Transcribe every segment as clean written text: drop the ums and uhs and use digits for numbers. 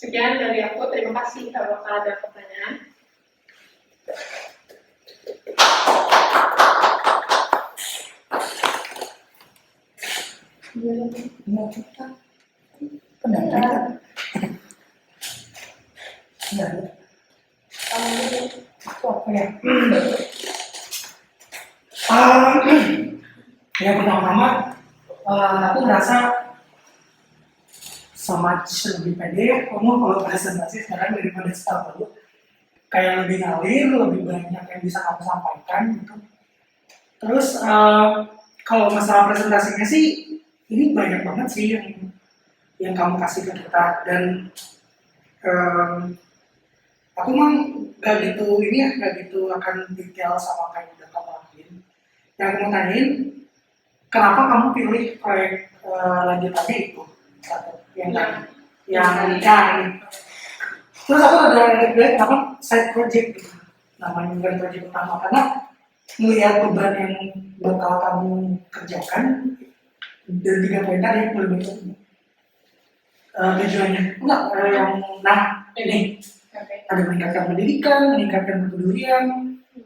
Sekian dari aku, terima kasih. Kalau ada pertanyaan. Mau kita pendapat? Ya, aku apa ya? Yang pertama, aku merasa sama lebih pede. Kamu kalau presentasi sekarang daripada setahun lalu, kayak lebih ngalir, lebih banyak yang bisa kamu sampaikan gitu. Terus kalau masalah presentasinya sih, ini banyak banget sih yang kamu kasih ke kita, dan aku mah gak gitu ini ya, gak gitu akan detail sama kayak udah kamu lakuin. Yang aku mau tanyain, kenapa kamu pilih proyek lanjutannya itu satu yang ini. Terus aku ada apa side project gitu, namanya bukan project utama, karena melihat beban yang bakal kamu kerjakan dan 3 poin tadi yang lebih tujuannya enggak yang ini ada meningkatkan pendidikan, meningkatkan kepedulian,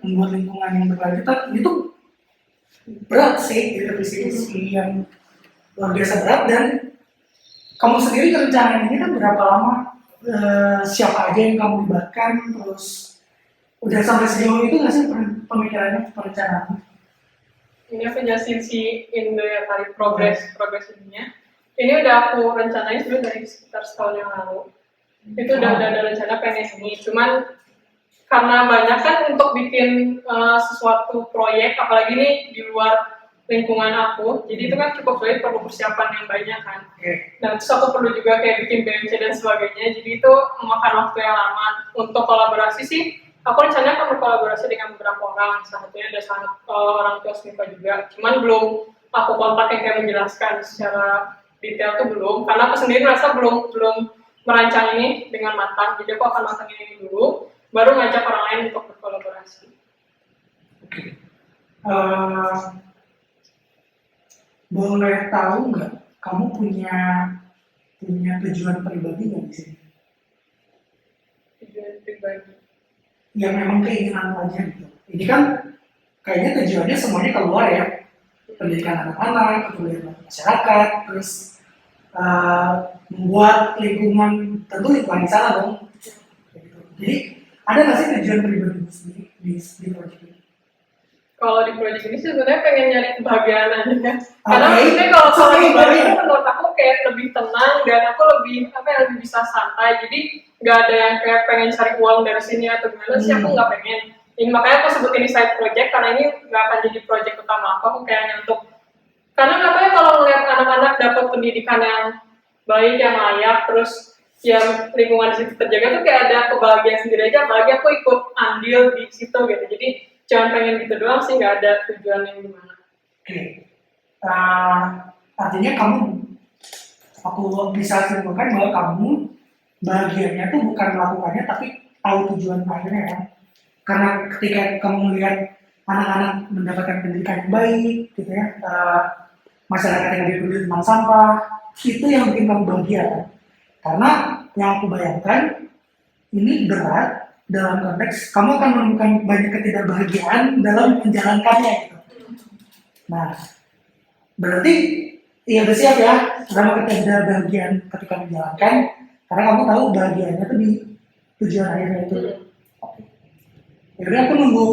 membuat lingkungan yang berkelanjutan. Ini tuh berat sih, gitu, visi yang luar biasa berat. Dan kamu sendiri rencana ini kan berapa lama, siapa aja yang kamu libatkan, terus udah sampai sejauh itu nggak sih pemikirannya, perencanaan? Ini aku jelasin si Indo ya kali progres ininya. Ini udah aku rencanain sudah dari sekitar setahun yang lalu. Itu udah ada rencana pengen ini. Cuman karena banyak kan untuk bikin sesuatu proyek, apalagi ini di luar lingkungan aku, jadi itu kan cukup sulit, perlu persiapan yang banyak kan. Nah terus aku perlu juga kayak bikin BMC dan sebagainya, jadi itu memakan waktu yang lama. Untuk kolaborasi sih, aku rencananya akan berkolaborasi dengan beberapa orang, salah satunya ada orang tua Smipa juga, cuman belum aku kontak yang kayak menjelaskan secara detail tuh belum, karena aku sendiri merasa belum merancang ini dengan matang, jadi aku akan matangin ini dulu, baru ngajak orang lain untuk berkolaborasi. Boleh tahu nggak, kamu punya tujuan pribadi nggak di sini? Tujuan pribadi? Yang memang keinginan aja gitu. Ini kan kayaknya tujuannya semuanya keluar ya, pendidikan anak-anak, kemudian masyarakat, terus membuat lingkungan, tentu lingkungan di sana dong. Jadi ada nggak sih tujuan pribadi sendiri di proyek ini? Kalau di proyek ini sebenarnya pengen nyari kebahagiaan aja kan. Karena maksudnya kalau di proyek itu menurut aku kayak lebih tenang dan aku lebih lebih bisa santai. Jadi nggak ada yang kayak pengen cari uang dari sini atau gimana sih, aku nggak pengen. Ini makanya aku sebut ini side project, karena ini nggak akan jadi project utama aku kayaknya untuk. Karena katanya kalau ngeliat anak-anak dapat pendidikan yang baik, yang layak, terus yang lingkungan di situ terjaga tuh kayak ada kebahagiaan sendiri aja, apalagi aku ikut andil di situ gitu. Jadi jangan pengen gitu doang sih, nggak ada tujuan yang gimana. Artinya kamu, aku bisa simpulkan bahwa kamu bahagianya tuh bukan melakukannya, tapi tahu tujuan akhirnya kan. Karena ketika kamu melihat anak-anak mendapatkan pendidikan yang baik gitu ya, masyarakat yang lebih peduli tentang sampah, itu yang bikin kamu bahagia kan. Karena yang aku bayangkan, ini berat dalam konteks kamu akan menemukan banyak ketidakbahagiaan dalam menjalankannya gitu. Nah, berarti ya udah siap ya sama ketidakbahagiaan ketika menjalankan, karena kamu tahu bahagianya itu di tujuan akhirnya itu. Jadi aku nunggu,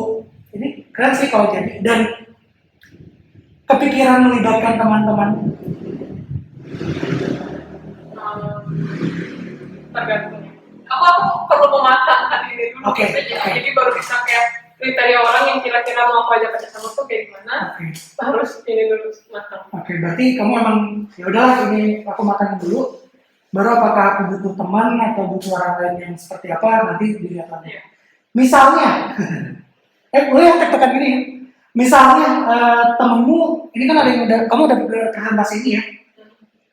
ini keren sih kalau jadi, dan kepikiran melibatkan teman-teman. Tergantung. Aku perlu mematangkan ini dulu, jadi baru bisa kayak kriteria orang yang kira-kira mau aku ajak kerjasama tuh kayak gimana. Harus ini dulu matang. Berarti kamu emang ya udahlah, ini aku makan dulu, baru apakah aku butuh teman atau butuh orang lain yang seperti apa nanti dilihat lagi. Misalnya, boleh tekan gini ya. Misalnya temenmu, ini kan ada yang udah, kamu udah presentasi ini ya,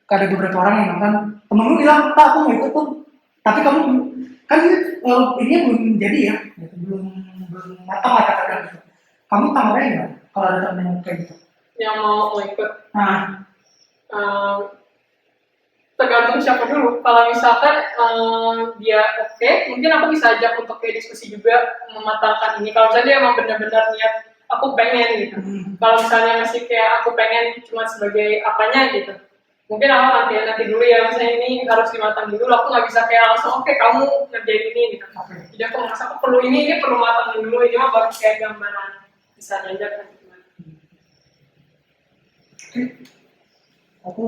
ada beberapa orang yang nonton, temenmu bilang, Pak aku mau ikut tuh, tapi kamu kan ini belum jadi ya, gitu. belum matang kata-kata gitu. Kamu tanggapannya nggak kalau ada temen yang kayak gitu? Yang mau ikut? tergantung siapa dulu. Kalau misalkan dia oke, mungkin aku bisa ajak untuk kayak diskusi juga mematangkan ini. Kalau misalnya dia emang benar-benar niat aku pengen gitu. Kalau misalnya masih kayak aku pengen cuma sebagai apanya gitu, mungkin aku nanti dulu ya. Misalnya ini harus dimatang dulu. Aku nggak bisa kayak langsung oke kamu ngerjain ini gitu. Jadi aku merasa aku perlu ini perlu matangin dulu. Ini mah baru kayak gambaran bisa diajak kan gimana. Aku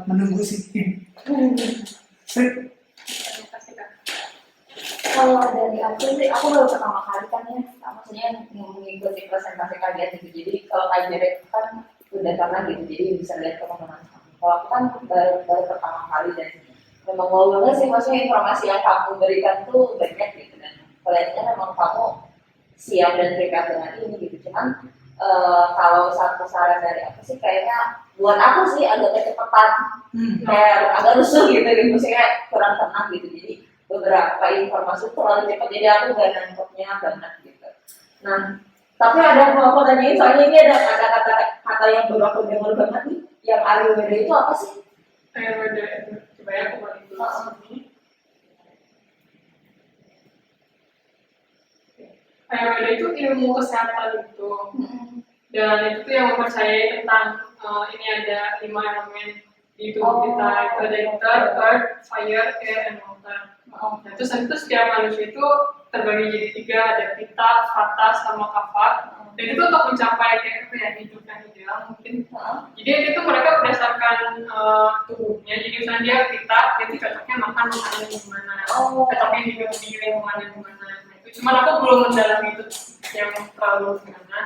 menunggu si tim. Sip. Terima kasih Kak. Kalau dari aku sih, aku baru pertama kali kan ya, maksudnya mengikuti presentasi kajian gitu. Jadi kalau kajian itu kan udah pernah gitu, jadi bisa lihat teman-teman kamu. Kalau aku kan baru pertama kali dan memang mau banget sih, maksudnya informasi yang kamu berikan tuh banyak gitu dan kelihatannya memang kamu siap dan terikat dengan ini gitu. Cuman kalau satu saran dari aku sih kayaknya buat aku sih agak kecepatan, kayak agak rusuh gitu, maksudnya kurang tenang gitu. Jadi beberapa informasi terlalu cepat, jadi aku gak nangkepnya banget gitu. Nah, tapi ada mau aku tanyain, soalnya ini ada kata yang baru aku dengar banget nih, yang Ayurveda itu apa sih? Ayurveda itu coba ya aku balik dulu sini. Ayurveda itu ilmu kesehatan itu, dan itu tuh yang mempercayai tentang ini ada 5 elemen di tubuh kita. Itu ada water, earth, fire, air, and water. Nah, terus setiap manusia itu terbagi jadi 3, ada pitta, vata, sama kapha. Dan itu untuk mencapai kayak apa ya, hidup yang ideal mungkin. Jadi itu mereka berdasarkan tubuhnya. Jadi misalnya dia pitta, dia tuh cocoknya makan makanan yang gimana, cocoknya hidup di lingkungan yang gimana. Nah, itu cuman aku belum mendalami itu yang terlalu gimana.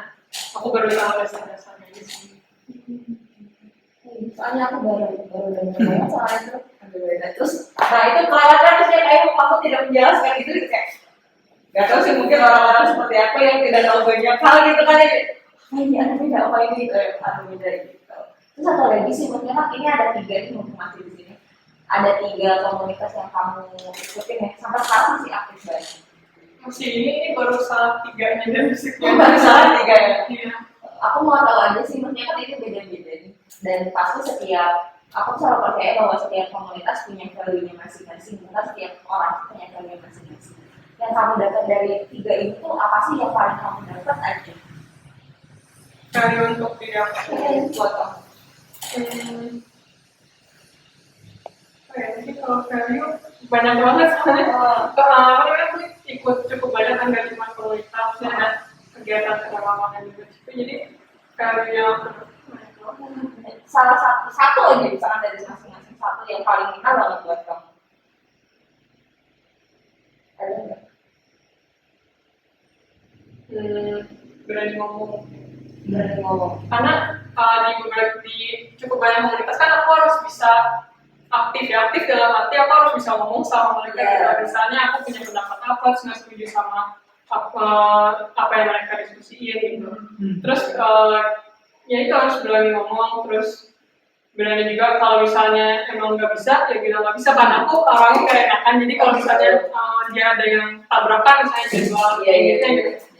Aku baru tahu dasar-dasarnya aja sih. Soalnya aku baru dengar soal itu. Terus, nah itu kelewatan terusnya kayak kamu tidak menjelaskan itu kayak gak tahu sih, mungkin orang-orang seperti aku yang tidak tahu banyak hal gitu kan ya. Ini ada beda apa ini ada beda gitu. Terus satu lagi sih, maksudnya ini ada 3 nih informasi di sini. Ada 3 komunitas yang kamu ikutin ya, sampai sekarang masih aktif banget. Masih ini baru salah 3-nya dari sekian. Baru salah 3 ya. Iya. Aku mau tahu aja sih, maksudnya kan itu beda-beda nih. Dan pasti aku selalu percaya bahwa setiap komunitas punya value-nya masing-masing, karena setiap orang punya value masing-masing. Yang kamu dapat dari 3 ini tuh apa sih yang paling kamu dapat aja? Value untuk diri aku. Buat kamu. Jadi kalau value banyak banget soalnya. Aku ikut cukup banyak kan, gak cuma komunitas, ada kegiatan kerelawanan juga. Jadi value yang salah satu aja misalkan dari masing-masing, satu yang paling vital banget buat kamu. Ada nggak? Berani ngomong. Karena di cukup banyak komunitas kan aku harus bisa aktif dalam arti aku harus bisa ngomong sama mereka. Misalnya aku punya pendapat apa, terus nggak setuju sama apa yang mereka diskusiin gitu. Terus ya itu harus berani ngomong, terus berani juga kalau misalnya emang nggak bisa ya bilang nggak bisa. Karena aku orangnya kayak enakan, jadi kalau misalnya dia ada yang tabrakan misalnya jadwal gitu,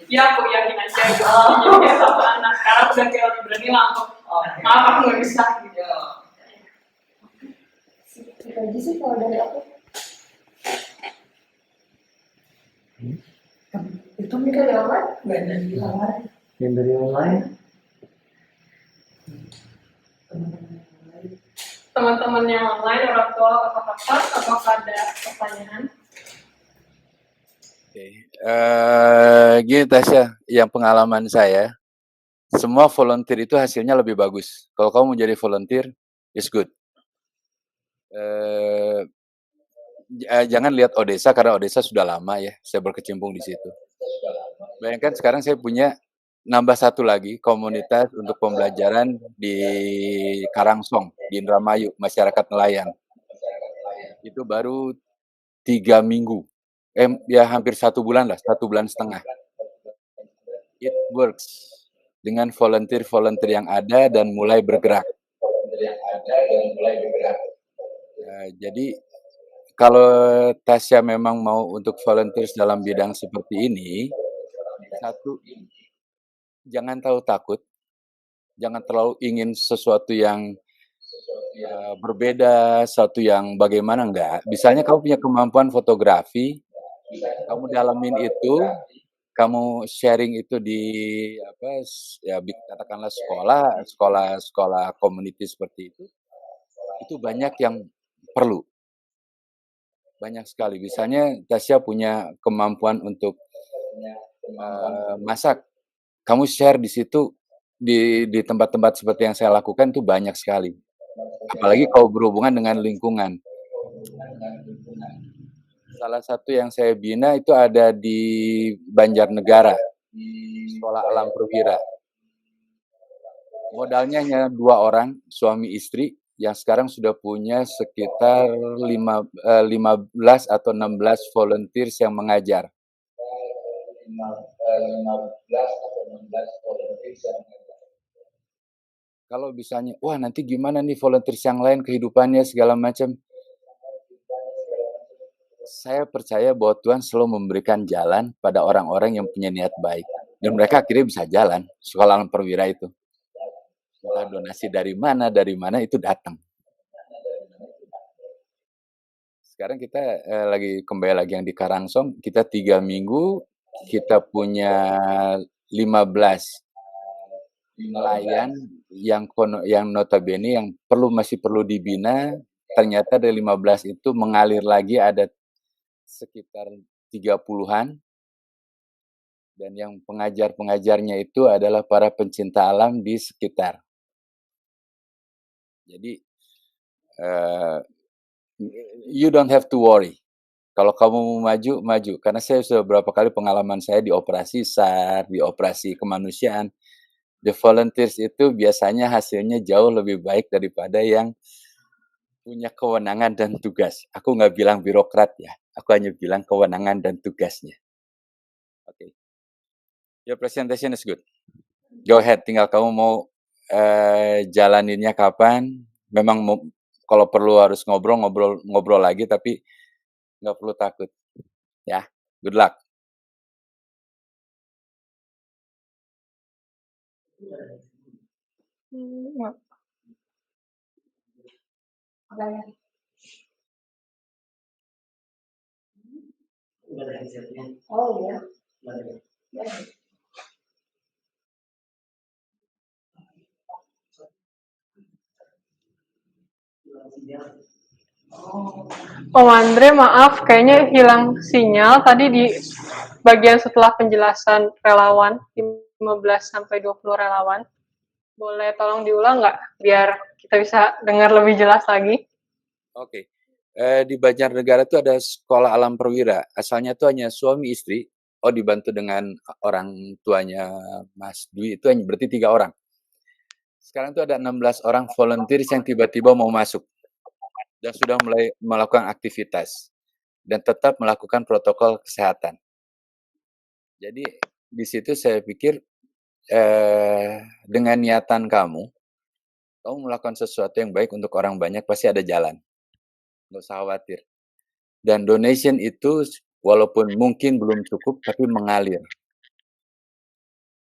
ya aku yakin aja gitu. Jadi kayak sama anak sekarang udah kayak lebih berani lah untuk maaf aku nggak bisa gitu. itu aja sih kalau dari aku. Itu Mika dari online? nggak dari online. Yang dari online? Teman-teman yang online, orang tua, kakak-kakak, apakah ada pertanyaan? Oke, gini Tasya, yang pengalaman saya, semua volunteer itu hasilnya lebih bagus. Kalau kamu menjadi volunteer, is good. Jangan lihat Odessa, karena Odessa sudah lama ya, saya berkecimpung di situ. Bayangkan sekarang saya punya nambah satu lagi komunitas untuk pembelajaran di Karangsong, di Indramayu, masyarakat nelayan. Itu baru 3 minggu, ya hampir 1 bulan lah, 1 bulan setengah. It works dengan volunteer yang ada dan mulai bergerak. Jadi kalau Tasya memang mau untuk volunteer dalam bidang seperti ini, satu, jangan terlalu takut, jangan terlalu ingin sesuatu yang berbeda, sesuatu yang bagaimana enggak. Misalnya kamu punya kemampuan fotografi, kamu dalamin itu, kamu sharing itu di apa ya katakanlah sekolah community seperti itu banyak yang perlu, banyak sekali. Misalnya Tasya punya kemampuan untuk masak, kamu share di situ di tempat-tempat seperti yang saya lakukan itu banyak sekali. Apalagi kalau berhubungan dengan lingkungan. Salah satu yang saya bina itu ada di Banjarnegara, Sekolah Alam Perwira. Modalnya hanya 2 orang, suami istri, yang sekarang sudah punya sekitar 15 atau 16 volunteers yang mengajar. Kalau misalnya, wah nanti gimana nih volunteers yang lain kehidupannya segala macam. Saya percaya bahwa Tuhan selalu memberikan jalan pada orang-orang yang punya niat baik. Dan mereka akhirnya bisa jalan, Sekolah Alam Perwira itu. Entah donasi dari mana itu datang. Sekarang kita kembali lagi yang di Karangsong, kita 3 minggu, kita punya 15 nelayan yang notabene yang masih perlu dibina. Ternyata dari 15 itu mengalir lagi ada sekitar 30-an. Dan yang pengajar-pengajarnya itu adalah para pencinta alam di sekitar. Jadi, you don't have to worry. Kalau kamu mau maju, maju. Karena saya sudah beberapa kali pengalaman saya di operasi SAR, di operasi kemanusiaan. The volunteers itu biasanya hasilnya jauh lebih baik daripada yang punya kewenangan dan tugas. Aku nggak bilang birokrat ya. Aku hanya bilang kewenangan dan tugasnya. Oke. Your presentation is good. Go ahead, tinggal kamu mau jalaninnya kapan. Memang kalau perlu harus ngobrol lagi, tapi nggak perlu takut. Ya, good luck. Oh iya. Om Andre, maaf, kayaknya hilang sinyal tadi di bagian setelah penjelasan relawan, 15 sampai 20 relawan. Boleh tolong diulang nggak, biar kita bisa dengar lebih jelas lagi? Oke. Di Banjarnegara itu ada Sekolah Alam Perwira. Asalnya itu hanya suami istri. Oh, dibantu dengan orang tuanya Mas Dwi, itu hanya berarti 3 orang. Sekarang itu ada 16 orang volunteers yang tiba-tiba mau masuk. Dan sudah mulai melakukan aktivitas. Dan tetap melakukan protokol kesehatan. Jadi, di situ saya pikir, dengan niatan kamu melakukan sesuatu yang baik untuk orang banyak, pasti ada jalan. Nggak usah khawatir. Dan donation itu walaupun mungkin belum cukup, tapi mengalir.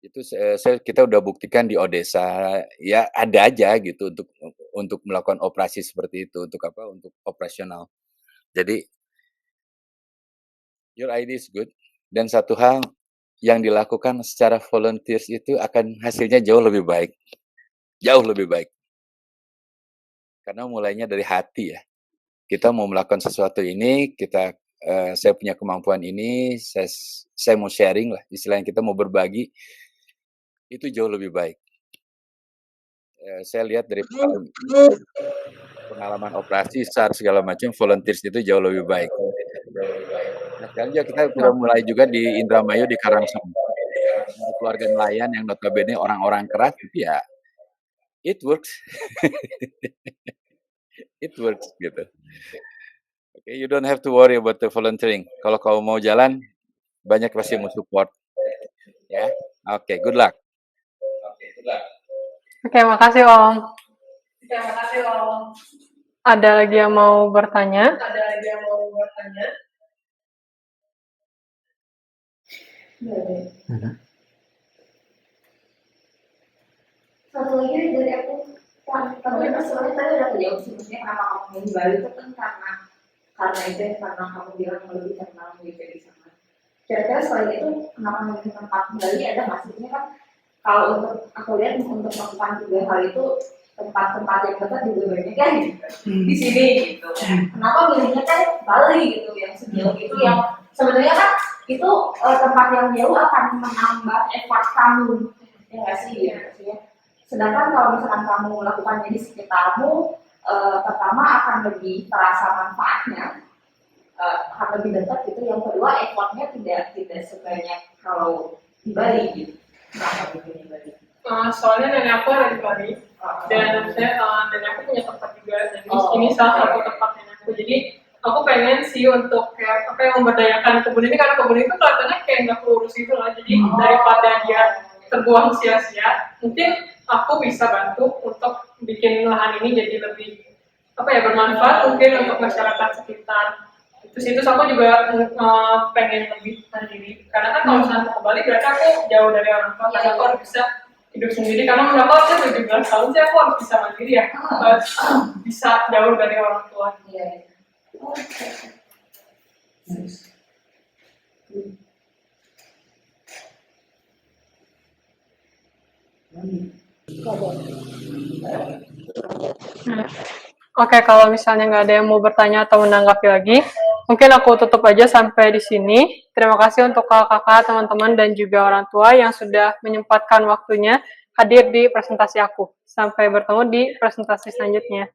Itu kita udah buktikan di Odessa, ya ada aja gitu untuk melakukan operasi seperti itu, untuk operasional. Jadi, your idea is good. Dan satu hal yang dilakukan secara volunteers itu akan hasilnya jauh lebih baik. Jauh lebih baik. Karena mulainya dari hati ya. Kita mau melakukan sesuatu ini, saya punya kemampuan ini, saya mau sharing lah, istilahnya kita mau berbagi, itu jauh lebih baik. Saya lihat dari pengalaman operasi, SAR segala macam, volunteers itu jauh lebih baik. Nah, sekarang juga kita sudah mulai juga di Indramayu, di Karangsong. Untuk keluarga nelayan yang notabene orang-orang keras, tapi ya it works. It works gitu. Okay, you don't have to worry about the volunteering. Kalau kamu mau jalan, banyak pasti mau support. Ya, oke, good luck. Oke, makasih Om. Ada lagi yang mau bertanya? Satu lagi dari aku, Tapi kan sebenarnya tadi udah kejawab sih, maksudnya kenapa kamu milih Bali itu kan karena itu ya, karena kamu bilang lebih tenang gitu di sana. Kira-kira selain itu kenapa milih tempat Bali ada maksudnya kan kalau untuk aku lihat untuk melakukan 3 hal itu tempat-tempat yang dekat juga banyak ya gitu di sini gitu. Kenapa milihnya kan Bali gitu yang sejauh itu yang sebenarnya kan itu tempat yang jauh akan menambah effort kamu ya nggak sih ya maksudnya. Sedangkan kalau misalkan kamu melakukannya di sekitarmu, pertama akan lebih terasa manfaatnya, akan lebih dekat gitu. Yang kedua effortnya tidak sebanyak kalau di Bali gitu. Kenapa gitu di Bali? Soalnya nenek aku ada di Bali dan nenek aku punya tempat juga dan ini salah satu tempat nenek aku. Jadi aku pengen sih untuk kayak apa yang memberdayakan kebun ini karena kebun itu kelihatannya kayak nggak keurus gitu lah. Jadi daripada dia terbuang sia-sia, mungkin aku bisa bantu untuk bikin lahan ini jadi lebih apa ya bermanfaat mungkin untuk masyarakat sekitar. Terus aku juga pengen lebih mandiri karena kan kalau misalnya mau ke Bali berarti aku jauh dari orang tua, karena aku harus bisa hidup sendiri karena menurut aku aja 17 tahun sih aku harus bisa mandiri ya, bisa jauh dari orang tua. Iya. Oke, kalau misalnya nggak ada yang mau bertanya atau menanggapi lagi, mungkin aku tutup aja sampai di sini. Terima kasih untuk kakak-kakak, teman-teman, dan juga orang tua yang sudah menyempatkan waktunya hadir di presentasi aku. Sampai bertemu di presentasi selanjutnya.